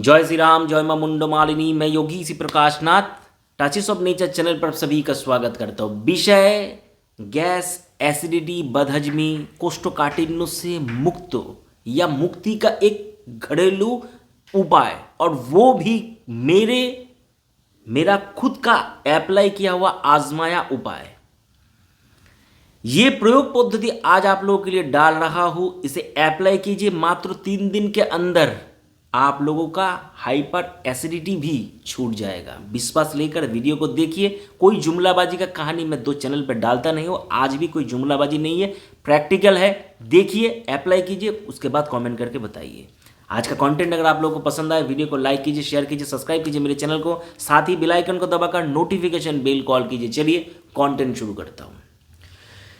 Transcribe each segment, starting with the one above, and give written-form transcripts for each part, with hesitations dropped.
जय श्री राम, जय मां मुंडो मालिनी। मैं योगी श्री प्रकाश नाथ टचेस ऑफ नेचर चैनल पर सभी का स्वागत करता हूँ। विषय गैस, एसिडिटी, बदहजमी, कोष्ठकाठिन्य से मुक्त या मुक्ति का एक घरेलू उपाय, और वो भी मेरा खुद का अप्लाई किया हुआ आजमाया उपाय। ये प्रयोग पद्धति आज आप लोगों के लिए डाल रहा हूं, इसे अप्लाई कीजिए। मात्र 3 दिन के अंदर आप लोगों का हाइपर एसिडिटी भी छूट जाएगा। विश्वास लेकर वीडियो को देखिए। कोई जुमलाबाजी का कहानी मैं 2 चैनल पर डालता नहीं हूँ, आज भी कोई जुमलाबाजी नहीं है, प्रैक्टिकल है। देखिए, अप्लाई कीजिए, उसके बाद कमेंट करके बताइए। आज का कंटेंट अगर आप लोगों को पसंद आए, वीडियो को लाइक कीजिए, शेयर कीजिए, सब्सक्राइब कीजिए मेरे चैनल को, साथ ही बेल आइकन को दबाकर नोटिफिकेशन बेल कॉल कीजिए। चलिए कंटेंट शुरू करता हूँ।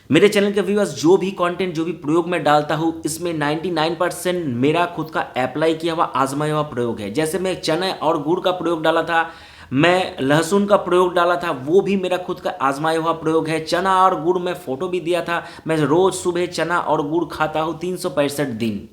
मेरे चैनल के व्यूअर्स, जो भी कंटेंट, जो भी प्रयोग मैं डालता हूँ, इसमें 99% मेरा खुद का अप्लाई किया हुआ आजमाया हुआ प्रयोग है। जैसे मैं चना और गुड़ का प्रयोग डाला था, मैं लहसुन का प्रयोग डाला था, वो भी मेरा खुद का आजमाया हुआ प्रयोग है। चना और गुड़ में फोटो भी दिया था। मैं रोज सुबह चना और गुड़ खाता हूँ 365 दिन।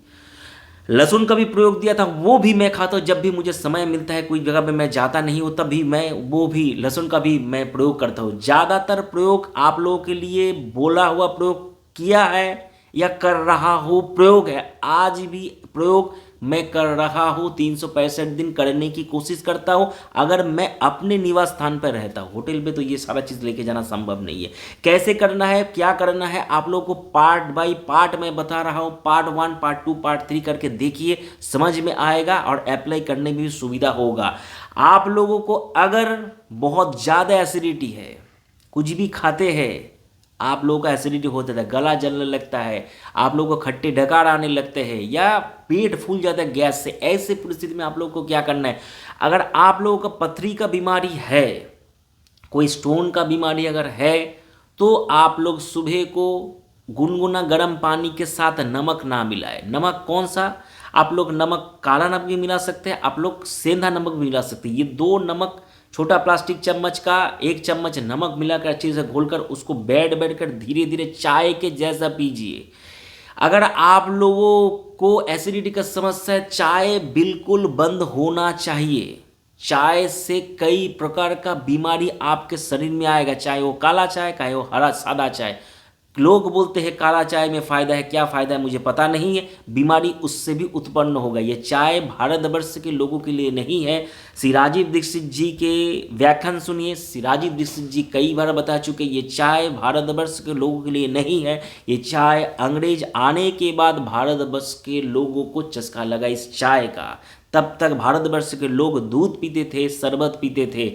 लहसुन का भी प्रयोग दिया था, वो भी मैं खाता हूँ जब भी मुझे समय मिलता है, कोई जगह पे मैं जाता नहीं हूँ तब भी मैं वो भी लहसुन का भी मैं प्रयोग करता हूँ। ज़्यादातर प्रयोग आप लोगों के लिए बोला हुआ प्रयोग किया है या कर रहा हूँ, प्रयोग है। आज भी प्रयोग मैं कर रहा हूँ, 365 दिन करने की कोशिश करता हूँ। अगर मैं अपने निवास स्थान पर रहता हूँ, होटल पे तो ये सारा चीज़ लेके जाना संभव नहीं है। कैसे करना है, क्या करना है, आप लोगों को पार्ट बाय पार्ट मैं बता रहा हूँ। पार्ट 1, पार्ट 2, पार्ट 3 करके देखिए, समझ में आएगा और अप्लाई करने में भी सुविधा होगा। आप लोगों को अगर बहुत ज़्यादा एसिडिटी है, कुछ भी खाते हैं, आप लोगों का एसिडिटी होता है, गला जलने लगता है, आप लोगों को खट्टे डकार आने लगते हैं या पेट फूल जाता है गैस से, ऐसे परिस्थिति में आप लोगों को क्या करना है? अगर आप लोगों का पथरी का बीमारी है, कोई स्टोन का बीमारी अगर है, तो आप लोग सुबह को गुनगुना गर्म पानी के साथ नमक ना मिलाए। नमक कौन सा? आप लोग नमक काला नमक भी मिला सकते हैं, आप लोग सेंधा नमक भी मिला सकते हैं। ये 2 नमक, छोटा प्लास्टिक चम्मच का 1 चम्मच नमक मिलाकर अच्छे से घोलकर उसको बैठ कर धीरे धीरे चाय के जैसा पीजिए। अगर आप लोगों को एसिडिटी का समस्या है, चाय बिल्कुल बंद होना चाहिए। चाय से कई प्रकार का बीमारी आपके शरीर में आएगा, चाहे वो काला चाय, चाहे वो हरा सादा चाय। लोग बोलते हैं काला चाय में फ़ायदा है, क्या फ़ायदा है मुझे पता नहीं है, बीमारी उससे भी उत्पन्न होगा। ये चाय भारतवर्ष के लोगों के लिए नहीं है। श्री राजीव दीक्षित जी के व्याख्यान सुनिए। श्री राजीव दीक्षित जी कई बार बता चुके, ये चाय भारतवर्ष के लोगों के लिए नहीं है। ये चाय अंग्रेज आने के बाद भारतवर्ष के लोगों को चस्का लगा इस चाय का। तब तक भारतवर्ष के लोग दूध पीते थे, शरबत पीते थे,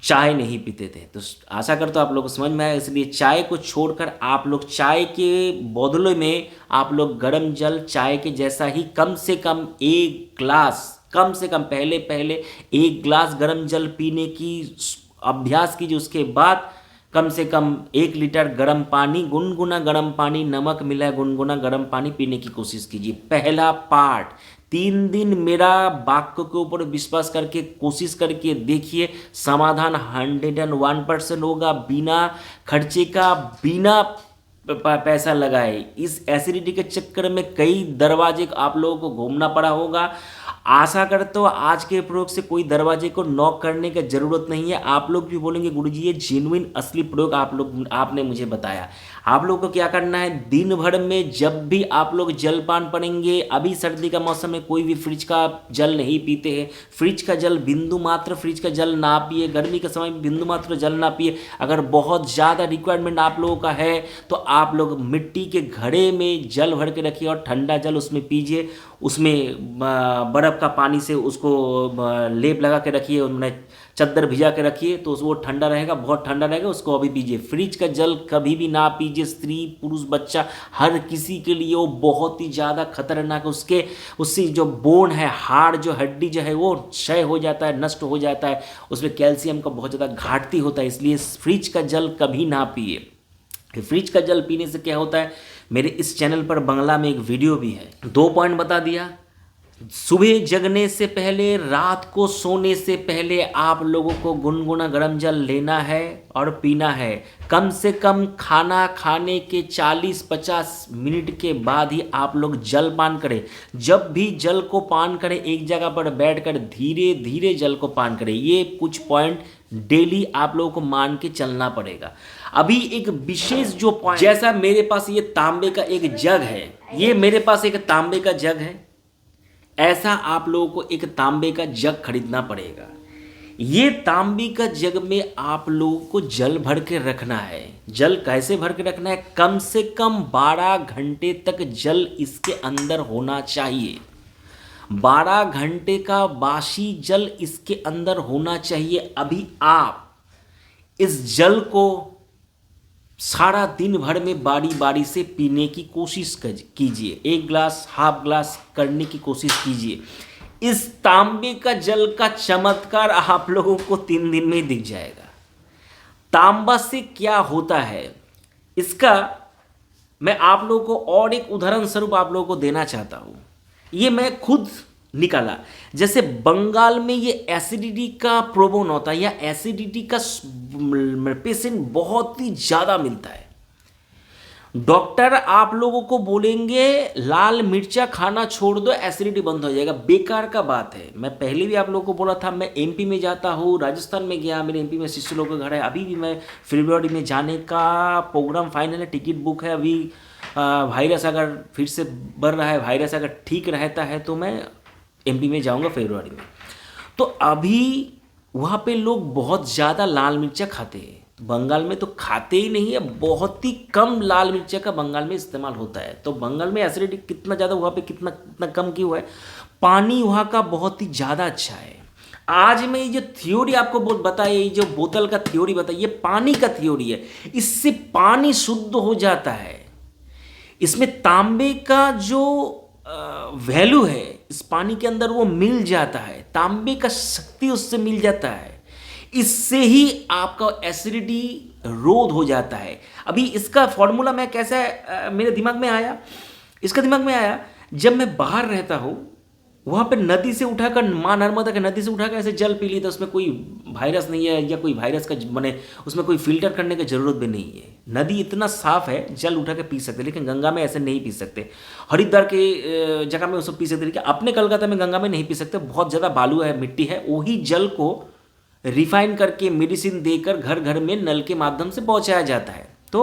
चाय नहीं पीते थे। तो आशा करता हूँ आप लोग को समझ में आया। इसलिए चाय को छोड़कर आप लोग चाय के बदले में आप लोग गर्म जल, चाय के जैसा ही कम से कम 1 ग्लास, कम से कम पहले 1 ग्लास गर्म जल पीने की अभ्यास कीजिए। उसके बाद कम से कम 1 लीटर गर्म पानी, गुनगुना गर्म पानी, नमक मिला गुनगुना गर्म पानी पीने की कोशिश कीजिए। पहला पार्ट 3 दिन मेरा वाक्य के ऊपर विश्वास करके कोशिश करके देखिए, समाधान 101% होगा, बिना खर्चे का, बिना पैसा लगाए। इस एसिडिटी के चक्कर में कई दरवाजे आप लोगों को घूमना पड़ा होगा। आशा करता हूँ आज के प्रयोग से कोई दरवाजे को नॉक करने की जरूरत नहीं है। आप लोग भी बोलेंगे गुरुजी ये जेन्युइन असली प्रयोग आपने मुझे बताया। आप लोग को क्या करना है, दिन भर में जब भी आप लोग जलपान पड़ेंगे, अभी सर्दी का मौसम में कोई भी फ्रिज का जल नहीं पीते हैं। फ्रिज का जल बिंदु मात्र फ्रिज का जल ना पिए। गर्मी के समय में बिंदु मात्र जल ना पिए। अगर बहुत ज़्यादा रिक्वायरमेंट आप लोगों का है तो आप लोग मिट्टी के घड़े में जल भर के रखिए और ठंडा जल उसमें पीजिए। उसमें बर्फ़ का पानी से उसको लेप लगा के रखिए, उनमें चद्दर भिजा के रखिए तो वो ठंडा रहेगा, बहुत ठंडा रहेगा, उसको अभी पीजिए। फ्रिज का जल कभी भी ना पीजिए। स्त्री पुरुष बच्चा हर किसी के लिए वो बहुत ही ज़्यादा खतरनाक है। उससे जो बोन है, हाड़ जो हड्डी जो है वो क्षय हो जाता है, नष्ट हो जाता है, उसमें कैल्शियम का बहुत ज़्यादा घाटती होता है। इसलिए फ्रिज का जल कभी ना पिए। फ्रिज का जल पीने से क्या होता है, मेरे इस चैनल पर बंगला में एक वीडियो भी है, 2 पॉइंट बता दिया। सुबह जगने से पहले, रात को सोने से पहले आप लोगों को गुनगुना गर्म जल लेना है और पीना है। कम से कम खाना खाने के 40-50 मिनट के बाद ही आप लोग जल पान करें। जब भी जल को पान करें, एक जगह पर बैठकर धीरे धीरे जल को पान करें। ये कुछ पॉइंट डेली आप लोगों को मान के चलना पड़ेगा। अभी एक विशेष जो पॉइंट, जैसा मेरे पास ये तांबे का एक जग है, ये मेरे पास एक तांबे का जग है, ऐसा आप लोगों को एक तांबे का जग खरीदना पड़ेगा। ये तांबे का जग में आप लोगों को जल भर के रखना है। जल कैसे भर के रखना है? कम से कम 12 घंटे तक जल इसके अंदर होना चाहिए। 12 घंटे का बासी जल इसके अंदर होना चाहिए। अभी आप इस जल को सारा दिन भर में बारी बारी से पीने की कोशिश कीजिए। 1 ग्लास, हाफ ग्लास करने की कोशिश कीजिए। इस तांबे का जल का चमत्कार आप लोगों को 3 दिन में ही दिख जाएगा। तांबा से क्या होता है, इसका मैं आप लोगों को और एक उदाहरण स्वरूप आप लोगों को देना चाहता हूँ। ये मैं खुद निकाला। जैसे बंगाल में ये एसिडिटी का प्रॉब्लम होता है, या एसिडिटी का पेशेंट बहुत ही ज़्यादा मिलता है। डॉक्टर आप लोगों को बोलेंगे लाल मिर्चा खाना छोड़ दो, एसिडिटी बंद हो जाएगा। बेकार का बात है। मैं पहले भी आप लोगों को बोला था, मैं एमपी में जाता हूँ, राजस्थान में गया, मेरे एमपी में शिष्य लोगों का घर है। अभी भी मैं फरवरी में जाने का प्रोग्राम फाइनल है, टिकट बुक है। अभी वायरस अगर फिर से बढ़ रहा है, वायरस अगर ठीक रहता है तो मैं एमपी में जाऊंगा फरवरी में। तो अभी वहाँ पे लोग बहुत ज़्यादा लाल मिर्चा खाते हैं। बंगाल में तो खाते ही नहीं है, बहुत ही कम लाल मिर्चा का बंगाल में इस्तेमाल होता है। तो बंगाल में एसिडिटी कितना ज़्यादा, वहाँ पे कितना कम क्यों है? पानी वहाँ का बहुत ही ज़्यादा अच्छा है। आज मैं ये जो थ्योरी आपको बताई, ये जो बोतल का थ्योरी बताई, ये पानी का थ्योरी है। इससे पानी शुद्ध हो जाता है। इसमें तांबे का जो वैल्यू है इस पानी के अंदर वो मिल जाता है। तांबे का शक्ति उससे मिल जाता है। इससे ही आपका एसिडिटी रोध हो जाता है। अभी इसका फॉर्मूला मैं कैसे मेरे दिमाग में आया, इसका दिमाग में आया जब मैं बाहर रहता हूँ, वहाँ पे नदी से उठाकर, माँ नर्मदा के नदी से उठाकर ऐसे जल पी लिया, तो उसमें कोई वायरस नहीं है, या कोई वायरस का बने उसमें कोई फिल्टर करने की ज़रूरत भी नहीं है। नदी इतना साफ है, जल उठा के पी सकते। लेकिन गंगा में ऐसे नहीं पी सकते। हरिद्वार के जगह में उसको पी सकते, लेकिन अपने कलकत्ता में गंगा में नहीं पी सकते। बहुत ज़्यादा बालू है, मिट्टी है। वही जल को रिफाइन करके मेडिसिन देकर घर घर में नल के माध्यम से पहुँचाया जाता है। तो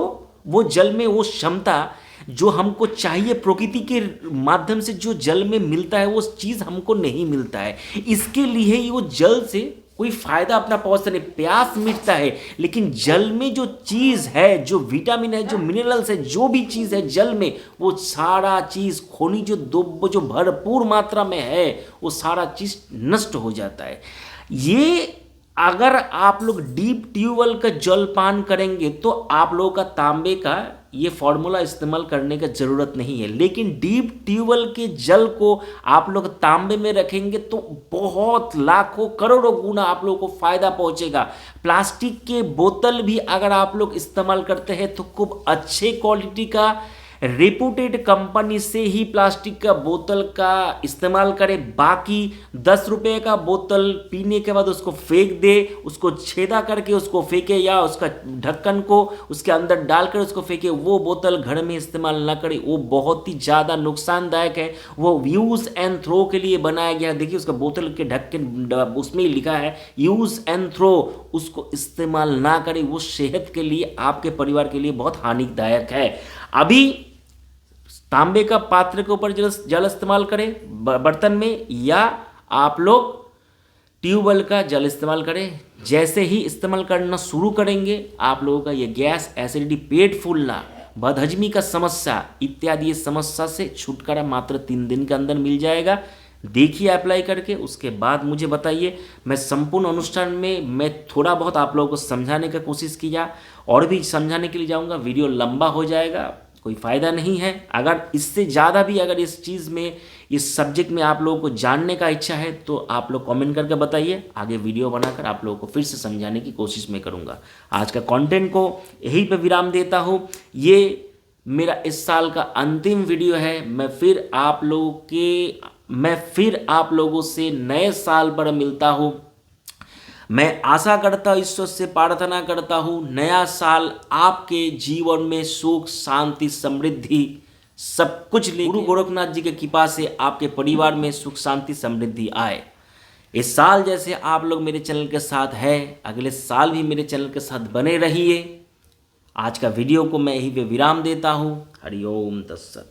वो जल में वो क्षमता जो हमको चाहिए, प्रकृति के माध्यम से जो जल में मिलता है, वो चीज़ हमको नहीं मिलता है। इसके लिए ही वो जल से कोई फायदा अपना पहुंचता नहीं। प्यास मिटता है, लेकिन जल में जो चीज़ है, जो विटामिन है, जो मिनरल्स है, जो भी चीज़ है जल में, वो सारा चीज़ खनिज जो भरपूर मात्रा में है, वो सारा चीज़ नष्ट हो जाता है। ये अगर आप लोग डीप ट्यूबवेल का जल पान करेंगे तो आप लोगों का तांबे का ये फॉर्मूला इस्तेमाल करने का ज़रूरत नहीं है। लेकिन डीप ट्यूबवेल के जल को आप लोग तांबे में रखेंगे तो बहुत लाखों करोड़ों गुना आप लोगों को फ़ायदा पहुंचेगा। प्लास्टिक के बोतल भी अगर आप लोग इस्तेमाल करते हैं तो खूब अच्छे क्वालिटी का, रेपुटेड कंपनी से ही प्लास्टिक का बोतल का इस्तेमाल करें। बाकी 10 रुपये का बोतल पीने के बाद उसको फेंक दे, उसको छेदा करके उसको फेंके, या उसका ढक्कन को उसके अंदर डालकर उसको फेंके, वो बोतल घर में इस्तेमाल ना करें। वो बहुत ही ज़्यादा नुकसानदायक है। वो यूज़ एंड थ्रो के लिए बनाया गया। देखिए उसका बोतल के ढक्कन उसमें ही लिखा है यूज़ एंड थ्रो। उसको इस्तेमाल ना करें, वो सेहत के लिए, आपके परिवार के लिए बहुत हानिदायक है। अभी तांबे का पात्र के ऊपर जल इस्तेमाल करें बर्तन में, या आप लोग ट्यूबवेल का जल इस्तेमाल करें। जैसे ही इस्तेमाल करना शुरू करेंगे, आप लोगों का ये गैस, एसिडिटी, पेट फूलना, बदहजमी का समस्या इत्यादि ये समस्या से छुटकारा मात्र 3 दिन के अंदर मिल जाएगा। देखिए अप्लाई करके, उसके बाद मुझे बताइए। मैं संपूर्ण अनुष्ठान में मैं थोड़ा बहुत आप लोगों को समझाने का कोशिश किया, और भी समझाने के लिए जाऊँगा। वीडियो लंबा हो जाएगा, कोई फ़ायदा नहीं है। अगर इससे ज़्यादा भी अगर इस चीज़ में, इस सब्जेक्ट में आप लोगों को जानने का इच्छा है तो आप लोग कमेंट करके बताइए। आगे वीडियो बनाकर आप लोगों को फिर से समझाने की कोशिश मैं करूँगा। आज का कंटेंट को यहीं पे विराम देता हूँ। ये मेरा इस साल का अंतिम वीडियो है। मैं फिर आप लोगों के मैं फिर आप लोगों से नए साल पर मिलता हूँ। मैं आशा करता हूँ, ईश्वर से प्रार्थना करता हूँ, नया साल आपके जीवन में सुख शांति समृद्धि सब कुछ ले गुरु गोरखनाथ जी के कृपा से आपके परिवार में सुख शांति समृद्धि आए। इस साल जैसे आप लोग मेरे चैनल के साथ है, अगले साल भी मेरे चैनल के साथ बने रहिए। आज का वीडियो को मैं यहीं पे विराम देता हूँ। हरि ओम तत्सत।